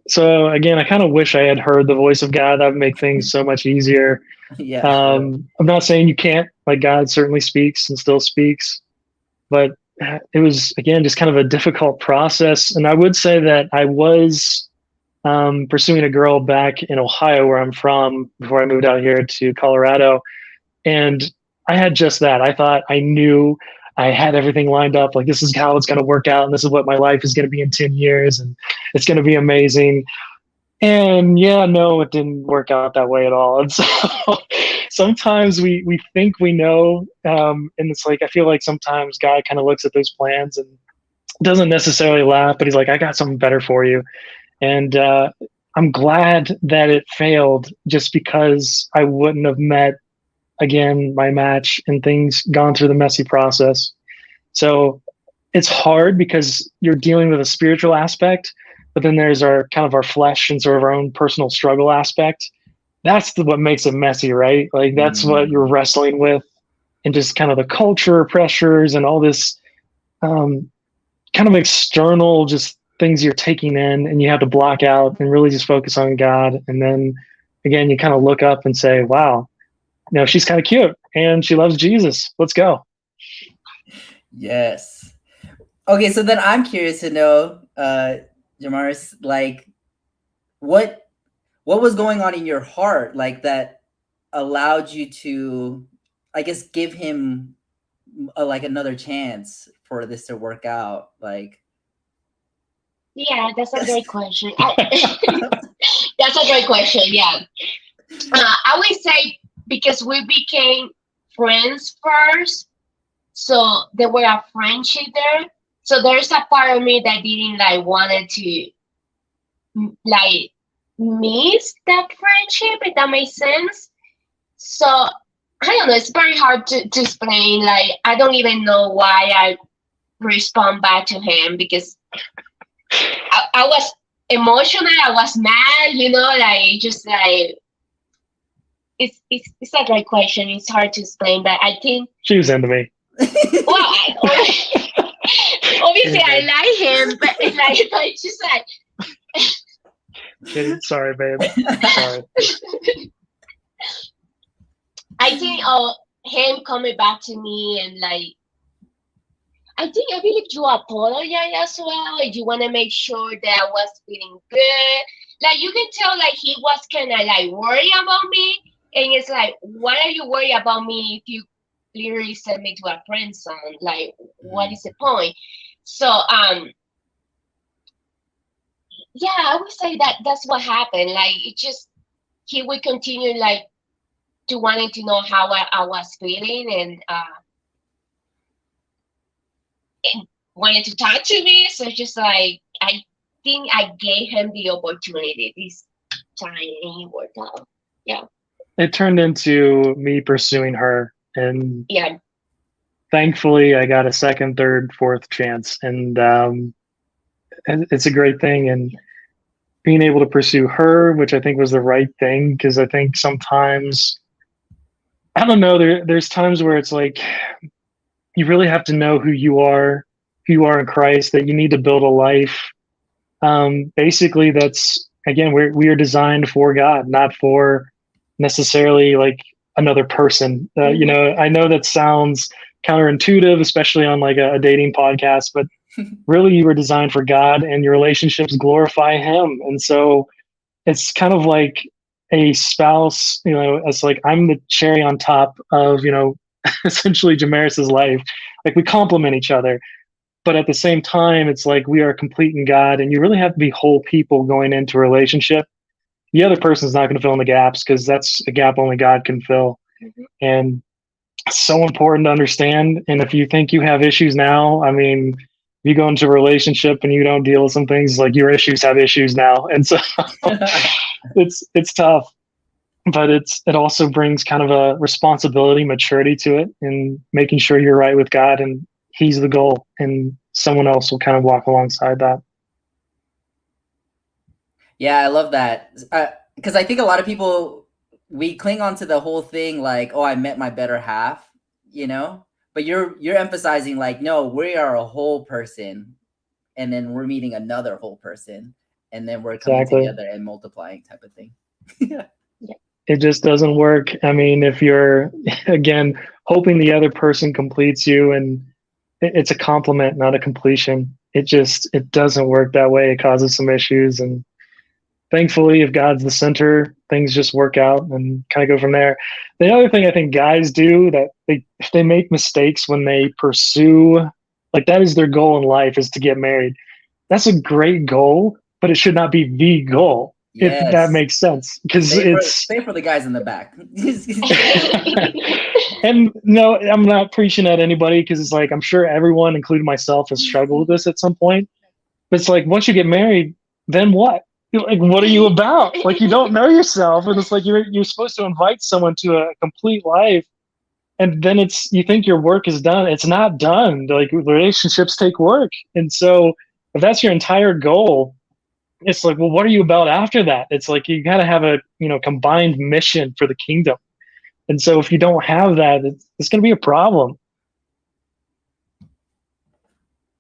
So again, I kind of wish I had heard the voice of God. That would make things so much easier. Yeah. I'm not saying you can't. Like, God certainly speaks and still speaks, but it was, again, just kind of a difficult process. And I would say that I was pursuing a girl back in Ohio, where I'm from, before I moved out here to Colorado. And I had just that. I thought I knew I had everything lined up. Like, this is how it's going to work out, and this is what my life is going to be in 10 years, and it's going to be amazing. And yeah, no, it didn't work out that way at all. And so sometimes we think we know, and it's like, I feel like sometimes God kind of looks at those plans and doesn't necessarily laugh, but he's like, I got something better for you. And I'm glad that it failed, just because I wouldn't have met, again, my match, and things gone through the messy process. So it's hard because you're dealing with a spiritual aspect, but then there's our flesh and sort of our own personal struggle aspect. That's what makes it messy, right? Like, that's what you're wrestling with, and just kind of the culture pressures and all this kind of external just things you're taking in, and you have to block out and really just focus on God. And then again, you kind of look up and say, wow, she's kind of cute and she loves Jesus. Let's go. Yes. Okay, so then I'm curious to know, Jomaris, like what was going on in your heart, like that allowed you to, I guess, give him like another chance for this to work out? Like, Yeah, that's a great question. That's a great question. Yeah. I would say because we became friends first, so there were a friendship there. So there's a part of me that didn't like wanted to like miss that friendship, if that makes sense. So I don't know, it's very hard to explain. Like, I don't even know why I respond back to him, because I was emotional, I was mad, like just like it's a great question. It's hard to explain, but I think she was into me. Well, obviously I like him, but it's just like Kidding. Sorry, babe. Sorry. I think him coming back to me, and like I believe you apologize as well. You want to make sure that I was feeling good. Like you can tell, like he was kind of like worried about me, and it's like, why are you worried about me if you literally sent me to a friend zone? Like, what is the point? So, yeah, I would say that that's what happened. Like, it just he would continue like to wanting to know how I was feeling, and wanted to talk to me. So it's just like I think I gave him the opportunity this time, and it worked out. Yeah, It turned into me pursuing her, and yeah, thankfully I got a second, third, fourth chance, and it's a great thing. And being able to pursue her, which I think was the right thing, because I think sometimes I don't know. There's times where it's like you really have to know who you are in Christ. That you need to build a life. Basically, that's again we are designed for God, not for necessarily like another person. You know, I know that sounds counterintuitive, especially on like a dating podcast, but really you were designed for God, and your relationships glorify Him. And so it's kind of like a spouse, you know, it's like I'm the cherry on top of, you know, essentially Jomaris's life. Like we complement each other. But at the same time, it's like we are complete in God, and you really have to be whole people going into a relationship. The other person's not going to fill in the gaps because that's a gap only God can fill. And it's so important to understand. And if you think you have issues now, I mean, you go into a relationship and you don't deal with some things, like your issues have issues now. And so it's tough, but it also brings kind of a responsibility, maturity to it, and making sure you're right with God and He's the goal, and someone else will kind of walk alongside that. Yeah, I love that. Because I think a lot of people, we cling on to the whole thing like, oh, I met my better half, you know? But you're emphasizing like, no, we are a whole person, and then we're meeting another whole person, and then we're coming together and multiplying type of thing. yeah. It just doesn't work. I mean, if you're again hoping the other person completes you, and it's a compliment, not a completion. It doesn't work that way. It causes some issues, and thankfully, if God's the center, things just work out and kind of go from there. The other thing I think guys do, that if they make mistakes when they pursue, like that is their goal in life, is to get married. That's a great goal, but it should not be the goal. Yes. If that makes sense, because stay for the guys in the back. And no, I'm not preaching at anybody, because it's like I'm sure everyone, including myself, has struggled with this at some point. But it's like once you get married, then what? Like, what are you about? Like, you don't know yourself, and it's like you're supposed to invite someone to a complete life, and then you think your work is done. It's not done. Like, relationships take work, and so if that's your entire goal, it's like, well, what are you about after that? It's like you got to have a combined mission for the kingdom, and so if you don't have that, it's going to be a problem.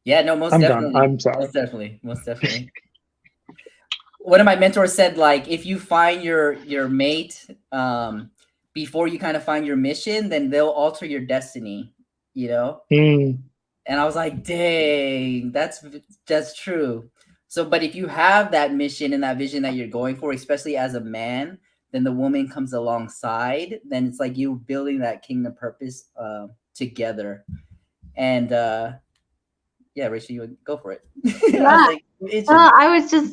Yeah, no, most I'm definitely. done. I'm sorry. Most definitely. One of my mentors said, like, if you find your mate before you kind of find your mission, then they'll alter your destiny, you know? And I was like, dang, that's true. So, but if you have that mission and that vision that you're going for, especially as a man, then the woman comes alongside. Then it's like you building that kingdom purpose together. And yeah, Rachel, you would go for it. Yeah. I was just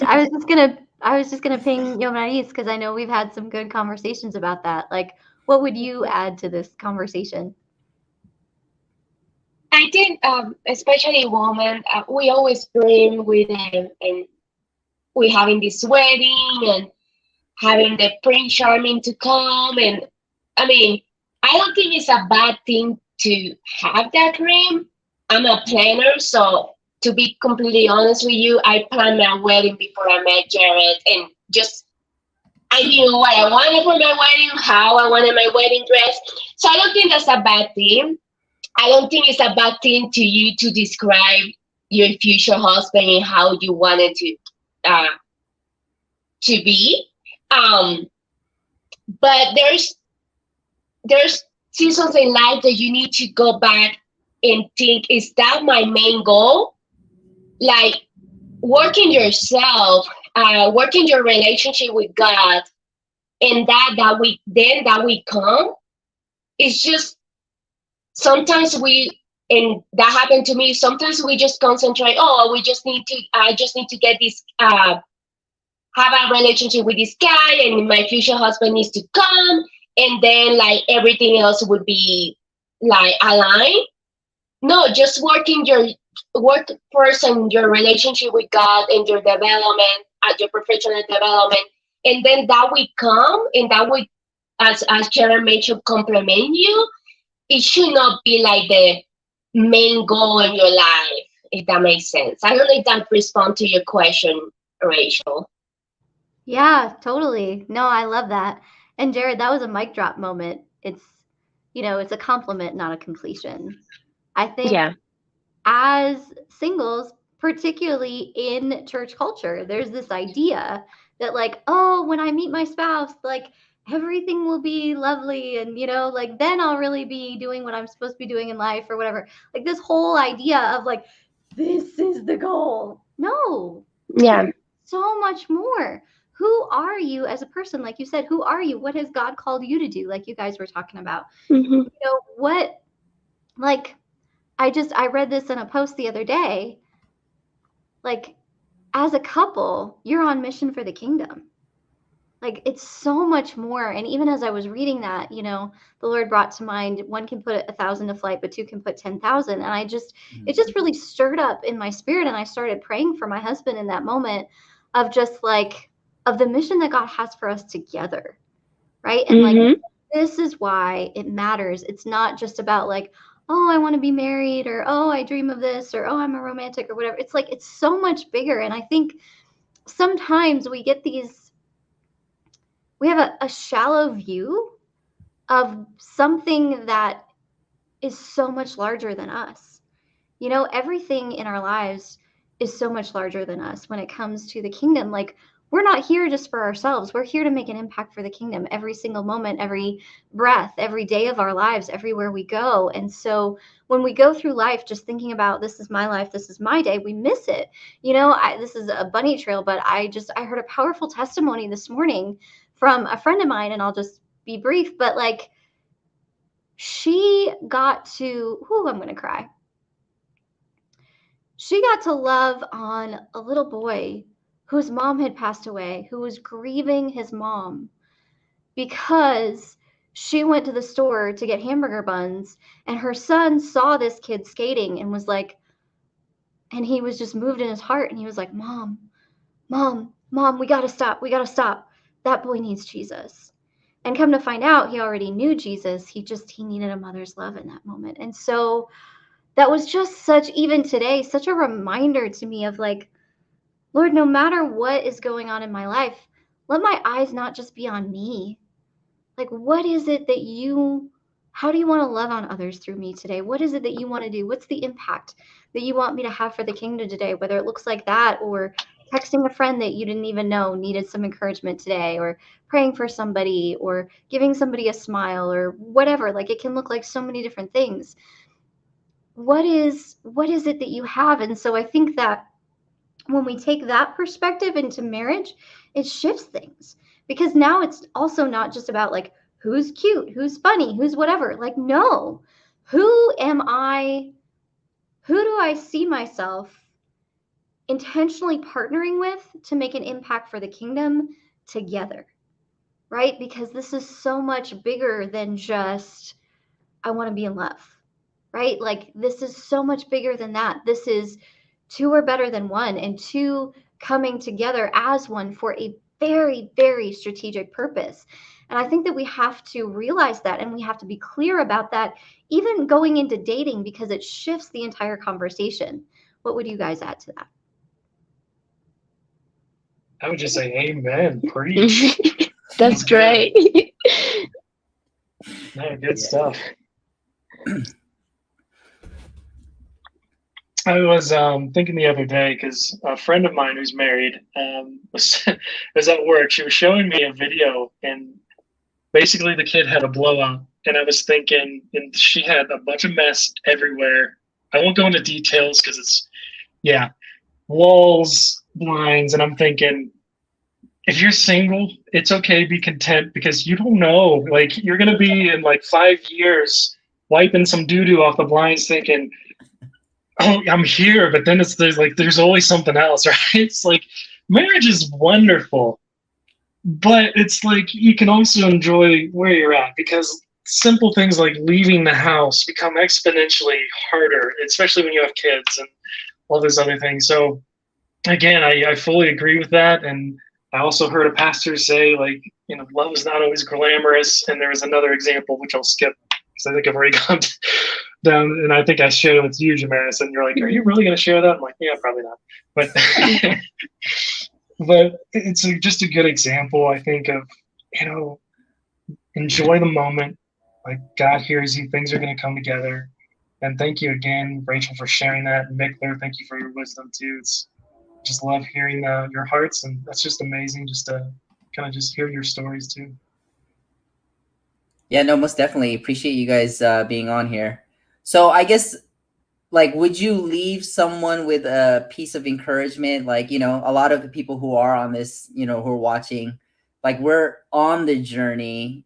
gonna ping Jomaris, because I know we've had some good conversations about that. Like, what would you add to this conversation? I think, especially women, we always dream with and we having this wedding and having the Prince Charming to come. And I mean, I don't think it's a bad thing to have that dream. I'm a planner, so to be completely honest with you, I planned my wedding before I met Jared, and I knew what I wanted for my wedding, how I wanted my wedding dress. So I don't think that's a bad thing. I don't think it's a bad thing to you to describe your future husband and how you wanted to be. But there's seasons in life that you need to go back and think, is that my main goal? Like working yourself, working your relationship with God, and that we come. It's just sometimes and that happened to me. Sometimes we just concentrate. Oh, I just need to get this. Have a relationship with this guy, and my future husband needs to come, and then like everything else would be like aligned. No, just work first on your relationship with God and your development, your professional development, and then that will come, and that will, as Sharon mentioned, complement you. It should not be like the main goal in your life, if that makes sense. I don't know if that responds to your question, Rachel. Yeah, totally. No, I love that. And Jared, that was a mic drop moment. It's a compliment, not a completion. I think Yeah. as singles, particularly in church culture, there's this idea that like, oh, when I meet my spouse, like everything will be lovely and like then I'll really be doing what I'm supposed to be doing in life or whatever. Like this whole idea of like this is the goal. No. Yeah. So much more. Who are you as a person? Like you said, who are you? What has God called you to do? Like you guys were talking about. Mm-hmm. What like I read this in a post the other day. Like as a couple, you're on mission for the kingdom. Like it's so much more. And even as I was reading that, the Lord brought to mind, one can put 1,000 to flight, but two can put 10,000. And it just really stirred up in my spirit. And I started praying for my husband in that moment of just like, of the mission that God has for us together. Right. And like, this is why it matters. It's not just about like, oh, I want to be married, or oh, I dream of this, or oh, I'm a romantic, or whatever. It's like, it's so much bigger. And I think sometimes we have a shallow view of something that is so much larger than us. Everything in our lives is so much larger than us when it comes to the kingdom. Like, we're not here just for ourselves. We're here to make an impact for the kingdom every single moment, every breath, every day of our lives, everywhere we go. And so when we go through life just thinking about this is my life, this is my day, we miss it. This is a bunny trail, but I heard a powerful testimony this morning from a friend of mine, and I'll just be brief, but like she got to, I'm going to cry. She got to love on a little boy whose mom had passed away, who was grieving his mom because she went to the store to get hamburger buns, and her son saw this kid skating and was like, and he was just moved in his heart, and he was like, Mom, we got to stop. We got to stop. That boy needs Jesus. And come to find out, he already knew Jesus. He needed a mother's love in that moment. And so that was just even today, such a reminder to me of like, Lord, no matter what is going on in my life, let my eyes not just be on me. Like, what is it that how do you want to love on others through me today? What is it that you want to do? What's the impact that you want me to have for the kingdom today? Whether it looks like that, or texting a friend that you didn't even know needed some encouragement today, or praying for somebody, or giving somebody a smile, or whatever. Like, it can look like so many different things. What is it that you have? And so I think that when we take that perspective into marriage, it shifts things, because now it's also not just about like who's cute, who's funny, who's whatever. Like, no, who am I? Who do I see myself intentionally partnering with to make an impact for the kingdom together? Right? Because this is so much bigger than just, I want to be in love. Right? Like, this is so much bigger than that. This is two are better than one, and two coming together as one for a very, very strategic purpose. And I think that we have to realize that, and we have to be clear about that, even going into dating, because it shifts the entire conversation. What would you guys add to that? I would just say amen. Preach. That's great. Man, good stuff. I was thinking the other day, because a friend of mine who's married was at work. She was showing me a video, and basically the kid had a blowout, and I was thinking, and she had a bunch of mess everywhere. I won't go into details because it's, yeah, walls, blinds, and I'm thinking, if you're single, it's okay to be content because you don't know. Like you're gonna be in like 5 years wiping some doo doo off the blinds, thinking, "Oh, I'm here," but then there's always something else, right? It's like marriage is wonderful, but it's like you can also enjoy where you're at because simple things like leaving the house become exponentially harder, especially when you have kids and all those other things. So again, I fully agree with that. And I also heard a pastor say, like, love is not always glamorous. And there was another example, which I'll skip because I think I've already gone down. And I think I shared it with you, Jomaris. And you're like, are you really going to share that? I'm like, yeah, probably not. But, but it's just a good example, I think, of, enjoy the moment. Like, God hears you, things are going to come together. And thank you again, Rachel, for sharing that. And Mickler, thank you for your wisdom, too. It's just love hearing your hearts, and that's just amazing just to kind of just hear your stories too. Yeah, no, most definitely appreciate you guys being on here. So I guess, like, would you leave someone with a piece of encouragement? Like, a lot of the people who are on this, who are watching, like, we're on the journey,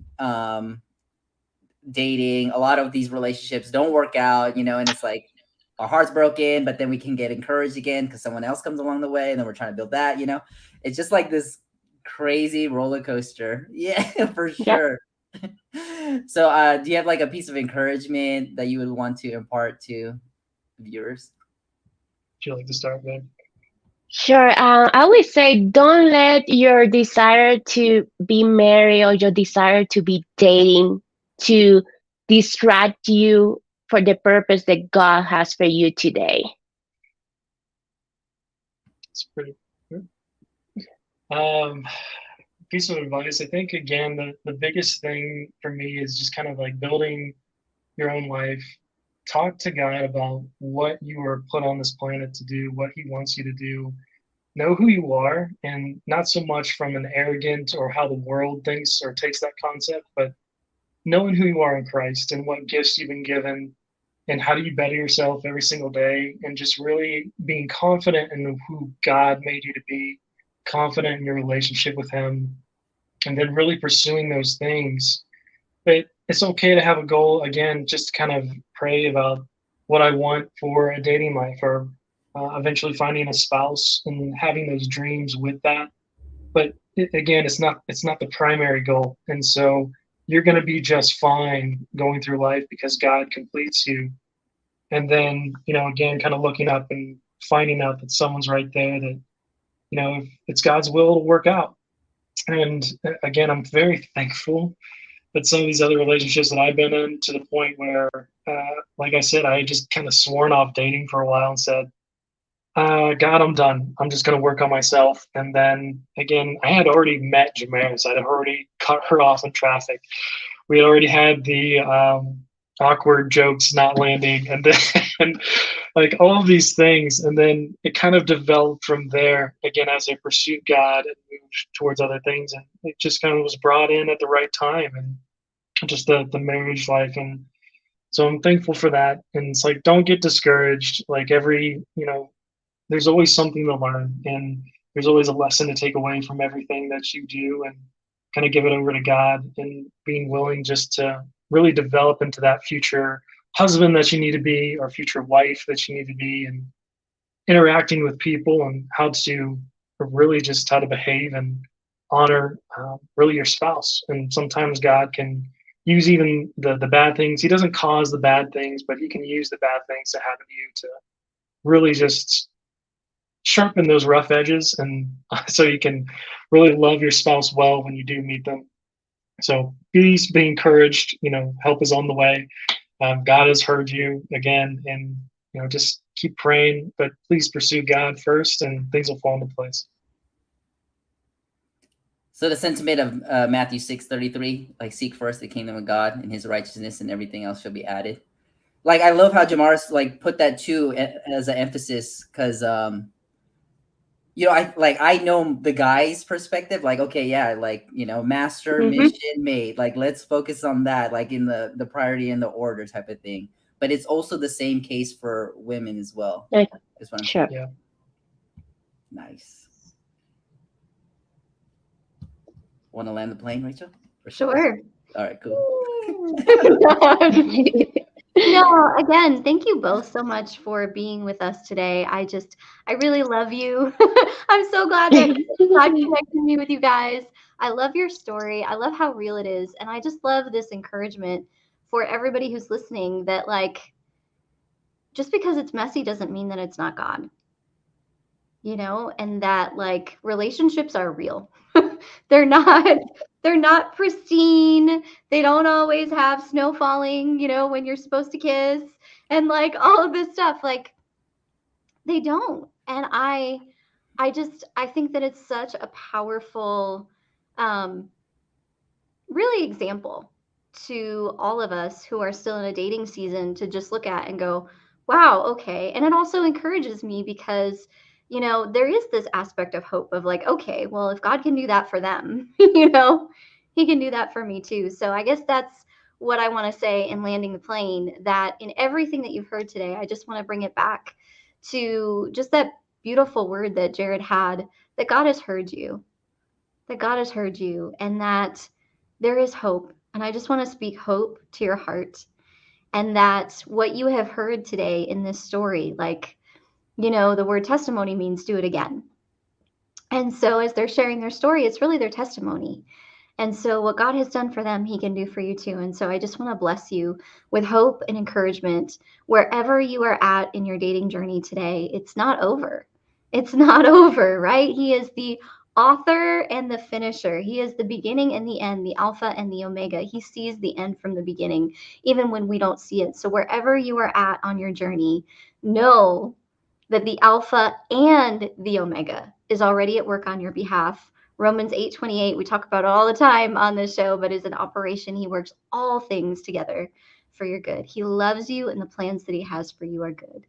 dating. A lot of these relationships don't work out, and it's like our heart's broken, but then we can get encouraged again because someone else comes along the way, and then we're trying to build that. It's just like this crazy roller coaster. Yeah, for sure. So do you have like a piece of encouragement that you would want to impart to viewers? Would you like to start, Ben? Sure. I would say don't let your desire to be married or your desire to be dating to distract you for the purpose that God has for you today. It's pretty good. Piece of advice, I think, again, the biggest thing for me is just kind of like building your own life. Talk to God about what you were put on this planet to do, what He wants you to do. Know who you are, and not so much from an arrogant or how the world thinks or takes that concept, but knowing who you are in Christ and what gifts you've been given and how do you better yourself every single day, and just really being confident in who God made you to be, confident in your relationship with Him, and then really pursuing those things. But it's okay to have a goal, again, just kind of pray about what I want for a dating life, or eventually finding a spouse and having those dreams with that. But again, it's not the primary goal. And so you're going to be just fine going through life because God completes you. And then, again, kind of looking up and finding out that someone's right there, that, if it's God's will to work out. And again, I'm very thankful that some of these other relationships that I've been in, to the point where, like I said, I just kind of sworn off dating for a while and said, God, I'm done. I'm just going to work on myself. And then again, I had already met Jomaris. I'd already cut her off in traffic. We had already had the awkward jokes not landing, and then and like all of these things. And then it kind of developed from there, again, as I pursued God and moved towards other things. And it just kind of was brought in at the right time, and just the marriage life. And so I'm thankful for that. And it's like, don't get discouraged. Like there's always something to learn, and there's always a lesson to take away from everything that you do, and kind of give it over to God, and being willing just to really develop into that future husband that you need to be, or future wife that you need to be, and interacting with people, and how to really just how to behave and honor really your spouse. And sometimes God can use even the bad things. He doesn't cause the bad things, but He can use the bad things to happen to you to really just sharpen those rough edges, and so you can really love your spouse well when you do meet them. So please be encouraged. Help is on the way. God has heard you again, and just keep praying, but please pursue God first, and things will fall into place. So the sentiment of Matthew 6:33, like, seek first the kingdom of God and His righteousness, and everything else shall be added. Like, I love how Jomaris like put that too as an emphasis, because I know the guy's perspective, like, okay, yeah, like, master, Mhm. mission, mate, like, let's focus on that, like, in the priority and the order type of thing. But it's also the same case for women as well, Okay. is what I'm Sure. saying. Yeah. Nice. Want to land the plane, Rachel? Or should I? Sure. All right, cool. No, again, thank you both so much for being with us today. I really love you. I'm so glad that God connected me with you guys. I love your story. I love how real it is. And I just love this encouragement for everybody who's listening that, like, just because it's messy doesn't mean that it's not God, and that, like, relationships are real. they're not they're not pristine. They don't always have snow falling, when you're supposed to kiss, and, like, all of this stuff, like, they don't. And I think that it's such a powerful, um really, example to all of us who are still in a dating season to just look at and go, wow, okay. And it also encourages me because, there is this aspect of hope of, like, okay, well, if God can do that for them, he can do that for me too. So I guess that's what I want to say in landing the plane, that in everything that you've heard today, I just want to bring it back to just that beautiful word that Jared had, that God has heard you, and that there is hope. And I just want to speak hope to your heart. And that what you have heard today in this story, like, the word testimony means do it again. And so as they're sharing their story, it's really their testimony. And so what God has done for them, he can do for you too. And so I just want to bless you with hope and encouragement wherever you are at in your dating journey today. It's not over. It's not over, right? He is the author and the finisher. He is the beginning and the end, the Alpha and the Omega. He sees the end from the beginning, even when we don't see it. So wherever you are at on your journey, know that the Alpha and the Omega is already at work on your behalf. Romans 8:28, we talk about it all the time on this show, but is an operation. He works all things together for your good. He loves you, and the plans that he has for you are good.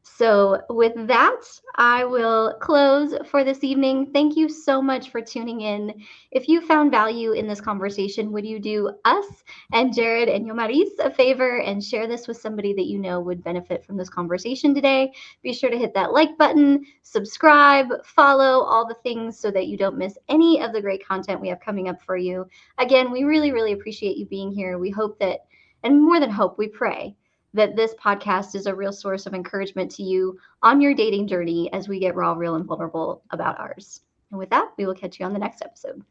So, with that, I will close for this evening. Thank you so much for tuning in. If you found value in this conversation, would you do us and Jared and Jomaris a favor and share this with somebody that you know would benefit from this conversation today? Be sure to hit that like button, subscribe, follow, all the things so that you don't miss any of the great content we have coming up for you. Again, we really, really appreciate you being here. We hope that, and more than hope, we pray that this podcast is a real source of encouragement to you on your dating journey as we get raw, real, and vulnerable about ours. And with that, we will catch you on the next episode.